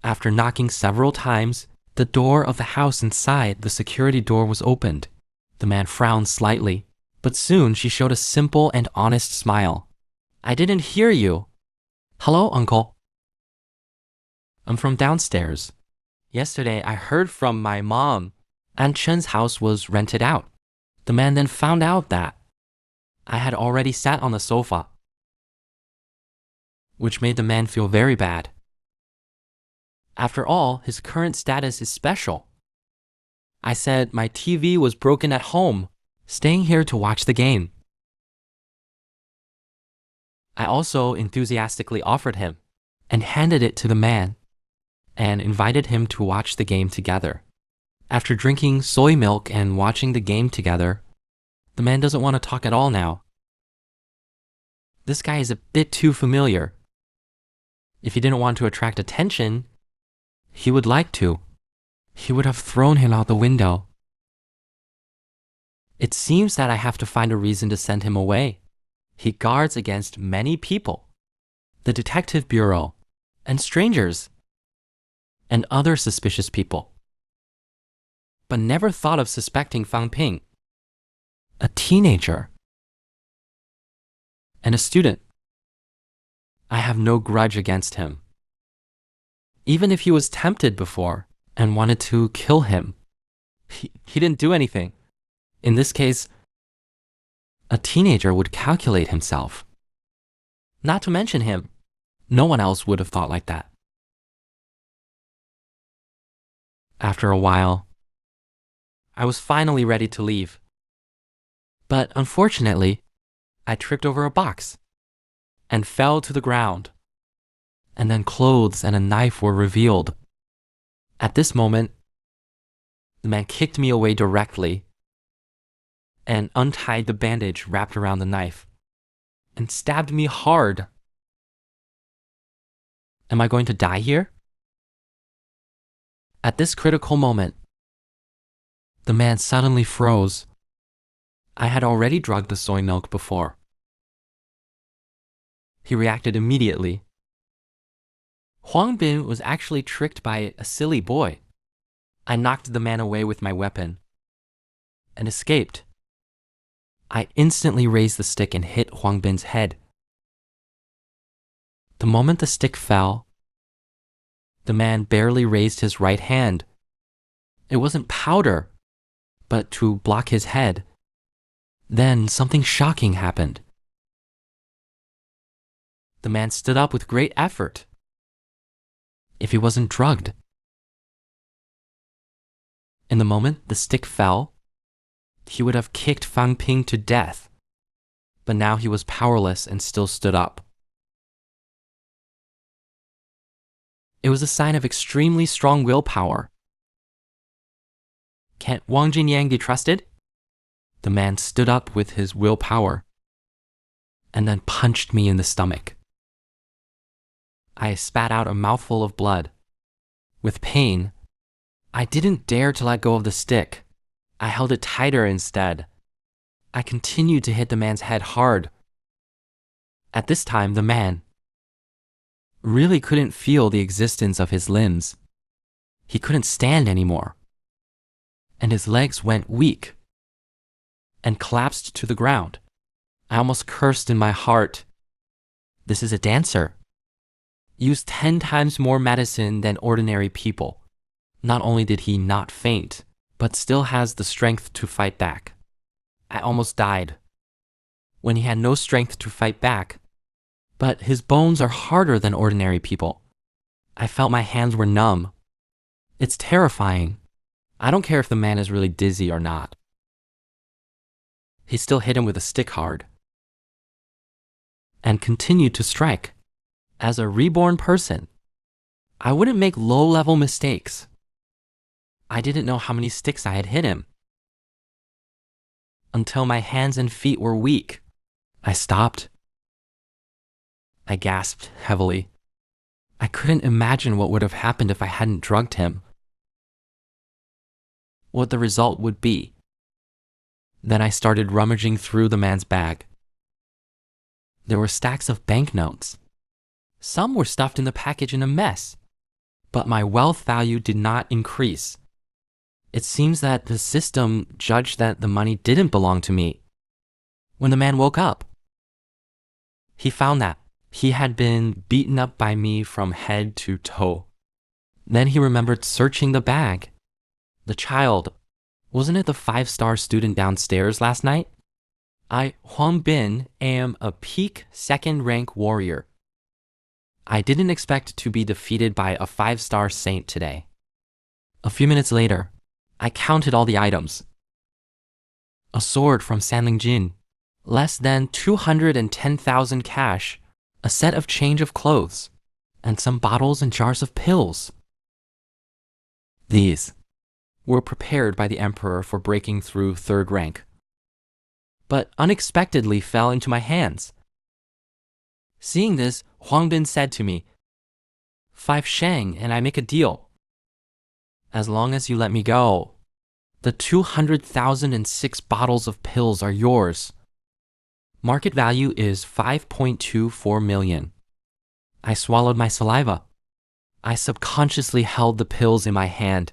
After knocking several times, the door of the house inside the security door was opened. The man frowned slightly, but soon she showed a simple and honest smile. I didn't hear you. Hello, uncle. I'm from downstairs. Yesterday, I heard from my mom. Aunt Chen's house was rented out. The man then found out that I had already sat on the sofa, which made the man feel very bad. After all, his current status is special. I said my TV was broken at home, staying here to watch the game. I also enthusiastically offered him and handed it to the man and invited him to watch the game together. After drinking soy milk and watching the game together, the man doesn't want to talk at all now. This guy is a bit too familiar. If he didn't want to attract attention, he would like to. He would have thrown him out the window. It seems that I have to find a reason to send him away. He guards against many people, the detective bureau, and strangers, and other suspicious people. But never thought of suspecting Fang Ping, a teenager, and a student. I have no grudge against him. Even if he was tempted before and wanted to kill him, he didn't do anything. In this case, a teenager would calculate himself. Not to mention him. No one else would have thought like that. After a while, I was finally ready to leave. But unfortunately, I tripped over a box and fell to the ground. And then clothes and a knife were revealed. At this moment, the man kicked me away directly and untied the bandage wrapped around the knife and stabbed me hard. Am I going to die here? At this critical moment, the man suddenly froze. I had already drugged the soy milk before. He reacted immediately. Huang Bin was actually tricked by a silly boy. I knocked the man away with my weapon and escaped. I instantly raised the stick and hit Huang Bin's head. The moment the stick fell, the man barely raised his right hand. It wasn't powder, but to block his head. Then something shocking happened. The man stood up with great effort. If he wasn't drugged. In the moment the stick fell, he would have kicked Fang Ping to death, but now he was powerless and still stood up. It was a sign of extremely strong willpower. Can't Wang Jinyang be trusted? The man stood up with his willpower and then punched me in the stomach. I spat out a mouthful of blood. With pain, I didn't dare to let go of the stick. I held it tighter instead. I continued to hit the man's head hard. At this time, the man really couldn't feel the existence of his limbs. He couldn't stand anymore. And his legs went weak and collapsed to the ground. I almost cursed in my heart. This is a dancer. Used 10 times more medicine than ordinary people. Not only did he not faint, but still has the strength to fight back. I almost died. When he had no strength to fight back, but his bones are harder than ordinary people. I felt my hands were numb. It's terrifying. I don't care if the man is really dizzy or not. He still hit him with a stick hard and continued to strike. As a reborn person, I wouldn't make low-level mistakes. I didn't know how many sticks I had hit him. Until my hands and feet were weak, I stopped. I gasped heavily. I couldn't imagine what would have happened if I hadn't drugged him. What the result would be. Then I started rummaging through the man's bag. There were stacks of banknotes. Some were stuffed in the package in a mess. But my wealth value did not increase. It seems that the system judged that the money didn't belong to me. When the man woke up, he found that he had been beaten up by me from head to toe. Then he remembered searching the bag. The child, wasn't it the 5-star student downstairs last night? I, Huang Bin, am a peak second-rank warrior. I didn't expect to be defeated by a 5-star saint today. A few minutes later, I counted all the items. A sword from Sanlingjin, less than 210,000 cash, a set of change of clothes, and some bottles and jars of pills. These were prepared by the emperor for breaking through 3rd rank, but unexpectedly fell into my hands. Seeing this, Huang Bin said to me, 5 sheng and I make a deal. As long as you let me go, the 200,006 bottles of pills are yours. Market value is 5.24 million. I swallowed my saliva. I subconsciously held the pills in my hand.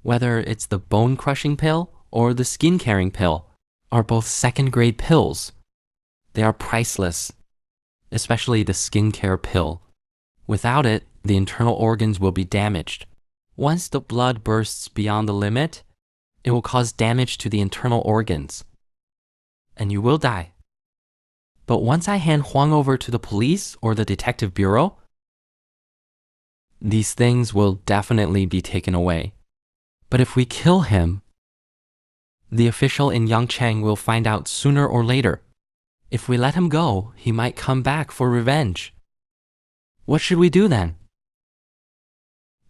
Whether it's the bone-crushing pill or the skin-caring pill, are both second-grade pills. They are priceless, especially the skincare pill. Without it, the internal organs will be damaged. Once the blood bursts beyond the limit, it will cause damage to the internal organs, and you will die. But once I hand Huang over to the police or the detective bureau, these things will definitely be taken away. But if we kill him, the official in Yangcheng will find out sooner or later. If we let him go, he might come back for revenge. What should we do then?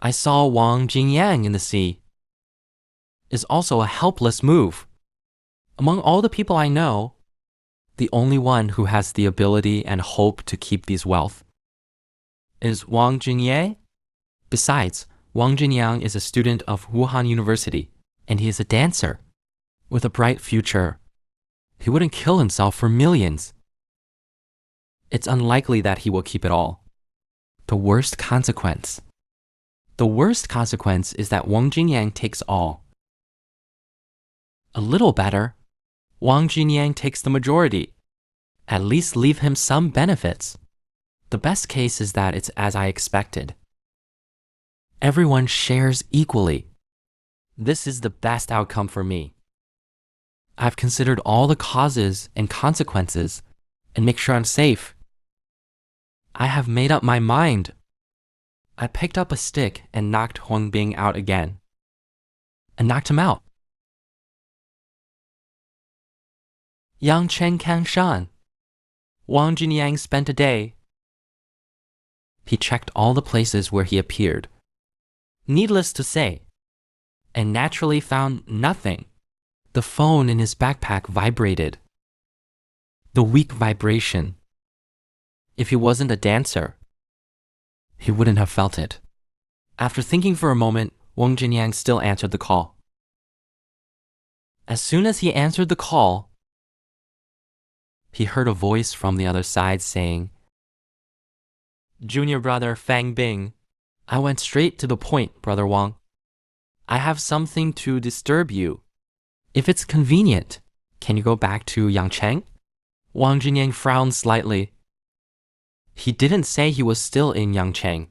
I saw Wang Jingyang in the sea. Is also a helpless move. Among all the people I know, the only one who has the ability and hope to keep these wealth is Wang Jingye. Besides, Wang Jinyang is a student of Wuhan University, and he is a dancer with a bright future. He wouldn't kill himself for millions. It's unlikely that he will keep it all. The worst consequence is that Wang Jinyang takes all. A little better, Wang Jinyang takes the majority. At least leave him some benefits. The best case is that it's as I expected. Everyone shares equally. This is the best outcome for me. I've considered all the causes and consequences and make sure I'm safe. I have made up my mind. I picked up a stick and knocked Huang Bing out again. And knocked him out. Yangcheng Kangshan. Wang Jinyang spent a day. He checked all the places where he appeared. Needless to say, and naturally found nothing. The phone in his backpack vibrated. The weak vibration. If he wasn't a dancer, he wouldn't have felt it. After thinking for a moment, Wang Jinyang still answered the call. As soon as he answered the call, he heard a voice from the other side saying, "Junior brother Fang Bing, I went straight to the point, brother Wang. I have something to disturb you. If it's convenient, can you go back to Yangcheng?" Wang Jinyang frowned slightly. He didn't say he was still in Yangcheng.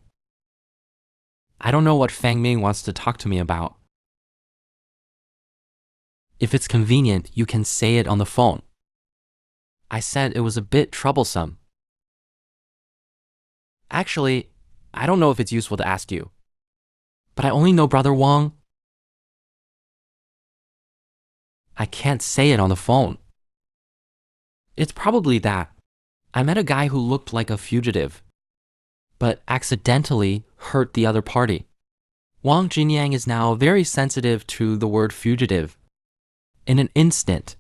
I don't know what Fang Ming wants to talk to me about. If it's convenient, you can say it on the phone. I said it was a bit troublesome. Actually, I don't know if it's useful to ask you, but I only know brother Wang. I can't say it on the phone. It's probably that. I met a guy who looked like a fugitive, but accidentally hurt the other party. Wang Jinyang is now very sensitive to the word fugitive. In an instant,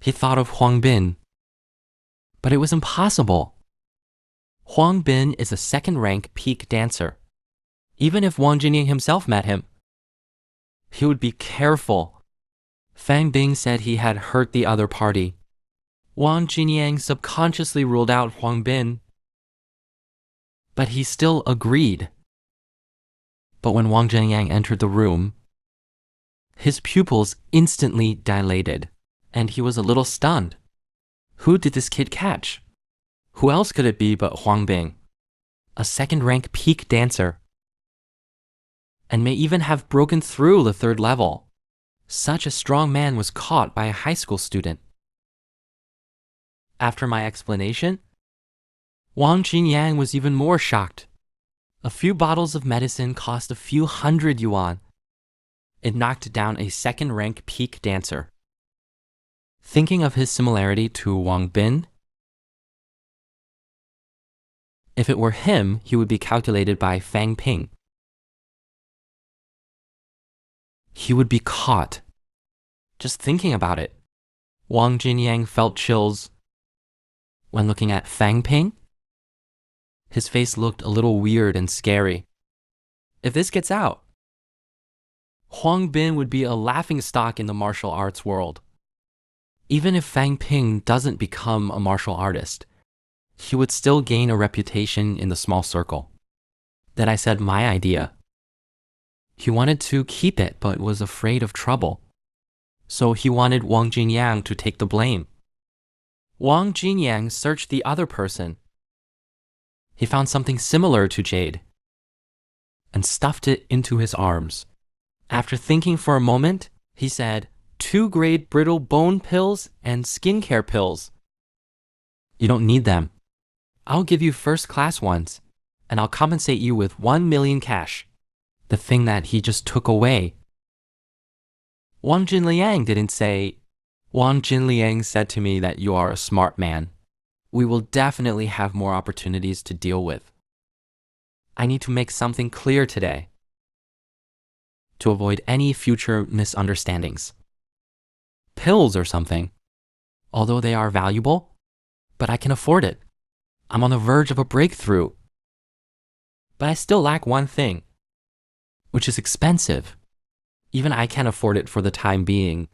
he thought of Huang Bin, but it was impossible. Huang Bin is a second-rank peak dancer. Even if Wang Jinyang himself met him, he would be careful. Fang Bing said he had hurt the other party. Wang Jinyang subconsciously ruled out Huang Bin, but he still agreed. But when Wang Jianyang entered the room, his pupils instantly dilated, and he was a little stunned. Who did this kid catch? Who else could it be but Huang Bing, a second-rank peak dancer, and may even have broken through the 3rd level? Such a strong man was caught by a high school student. After my explanation, Wang Jianyang was even more shocked. A few bottles of medicine cost a few hundred yuan. It knocked down a second-rank peak dancer. Thinking of his similarity to Wang Bin, if it were him, he would be calculated by Fang Ping. He would be caught. Just thinking about it, Wang Jianyang felt chills. When looking at Fang Ping, his face looked a little weird and scary. If this gets out, Huang Bin would be a laughingstock in the martial arts world. Even if Fang Ping doesn't become a martial artist, he would still gain a reputation in the small circle. Then I said my idea. He wanted to keep it, but was afraid of trouble. So he wanted Wang Jianyang to take the blame. Wang Jianyang searched the other person. He found something similar to jade and stuffed it into his arms. After thinking for a moment, he said, 2-grade brittle bone pills and skincare pills. You don't need them. I'll give you first-class ones, and I'll compensate you with 1 million cash, the thing that he just took away. Wang Jinliang didn't say. Wang Jinliang said to me that you are a smart man. We will definitely have more opportunities to deal with. I need to make something clear today to avoid any future misunderstandings. Pills or something, although they are valuable, but I can afford it. I'm on the verge of a breakthrough. But I still lack one thing, which is expensive. Even I can't afford it for the time being.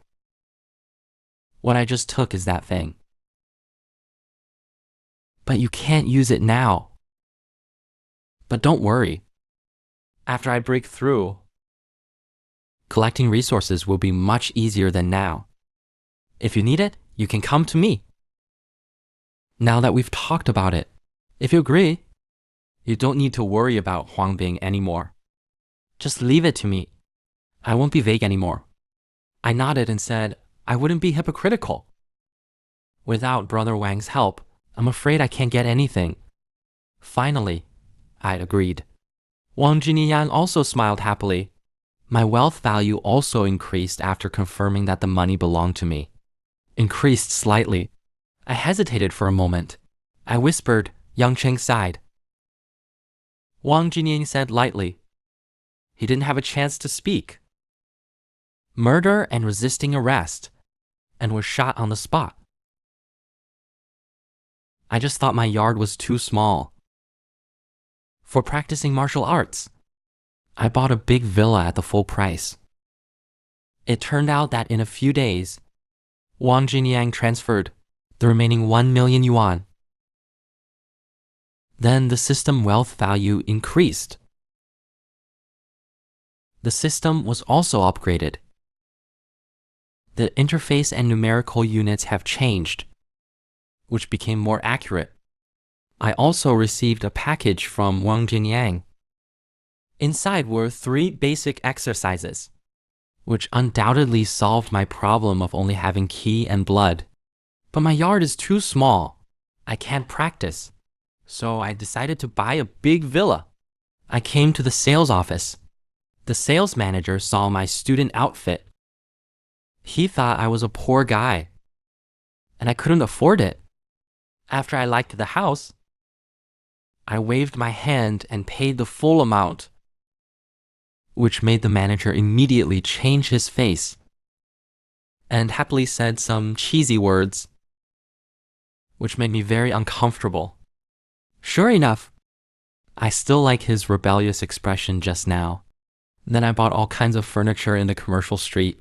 What I just took is that thing. But you can't use it now. But don't worry. After I break through, collecting resources will be much easier than now. If you need it, you can come to me. Now that we've talked about it, if you agree, you don't need to worry about Huang Bing anymore. Just leave it to me. I won't be vague anymore. I nodded and said I wouldn't be hypocritical. Without Brother Wang's help, I'm afraid I can't get anything. Finally, I agreed. Wang Jianyang also smiled happily. My wealth value also increased after confirming that the money belonged to me. Increased slightly. I hesitated for a moment. I whispered, Yang Cheng's side. Wang Jianyang said lightly. He didn't have a chance to speak. Murder and resisting arrest, and was shot on the spot. I just thought my yard was too small for practicing martial arts. I bought a big villa at the full price. It turned out that in a few days, Wang Jianyang transferred the remaining 1 million yuan. Then the system wealth value increased. The system was also upgraded. The interface and numerical units have changed, which became more accurate. I also received a package from Wang Jianyang. Inside were 3 basic exercises, which undoubtedly solved my problem of only having qi and blood. But my yard is too small. I can't practice. So I decided to buy a big villa. I came to the sales office. The sales manager saw my student outfit. He thought I was a poor guy, and I couldn't afford it. After I liked the house, I waved my hand and paid the full amount, which made the manager immediately change his face and happily said some cheesy words, which made me very uncomfortable. Sure enough, I still like his rebellious expression just now. Then I bought all kinds of furniture in the commercial street,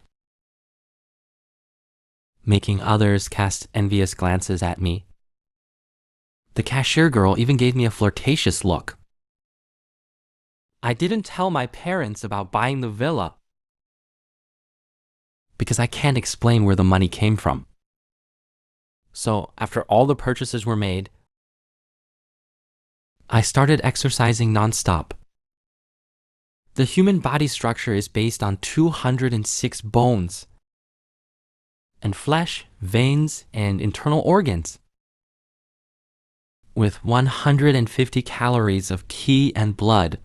making others cast envious glances at me. The cashier girl even gave me a flirtatious look. I didn't tell my parents about buying the villa because I can't explain where the money came from. So after all the purchases were made, I started exercising nonstop. The human body structure is based on 206 bones and flesh, veins, and internal organs, with 150 calories of qi and blood.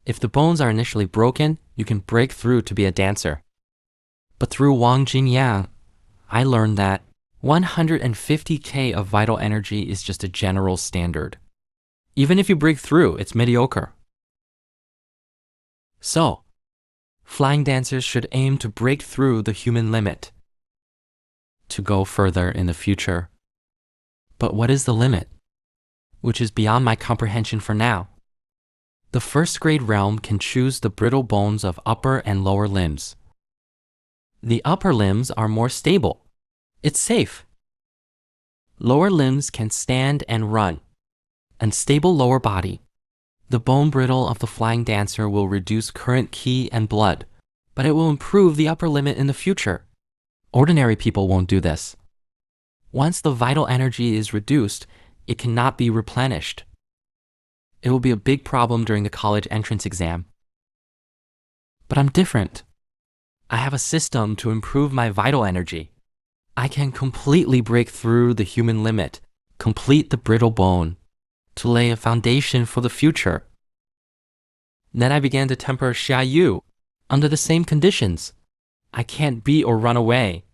If the bones are initially broken, you can break through to be a dancer. But through Wang Jinyang, I learned that 150K of vital energy is just a general standard. Even if you break through, it's mediocre. So, flying dancers should aim to break through the human limit, to go further in the future. But what is the limit? Which is beyond my comprehension for now. The first grade realm can choose the brittle bones of upper and lower limbs. The upper limbs are more stable. It's safe. Lower limbs can stand and run. And stable lower body. The bone brittle of the flying dancer will reduce current qi and blood, but it will improve the upper limit in the future. Ordinary people won't do this. Once the vital energy is reduced, it cannot be replenished. It will be a big problem during the college entrance exam. But I'm different. I have a system to improve my vital energy. I can completely break through the human limit, complete the brittle bone, to lay a foundation for the future. Then I began to temper Xia Yu under the same conditions. I can't beat or run away.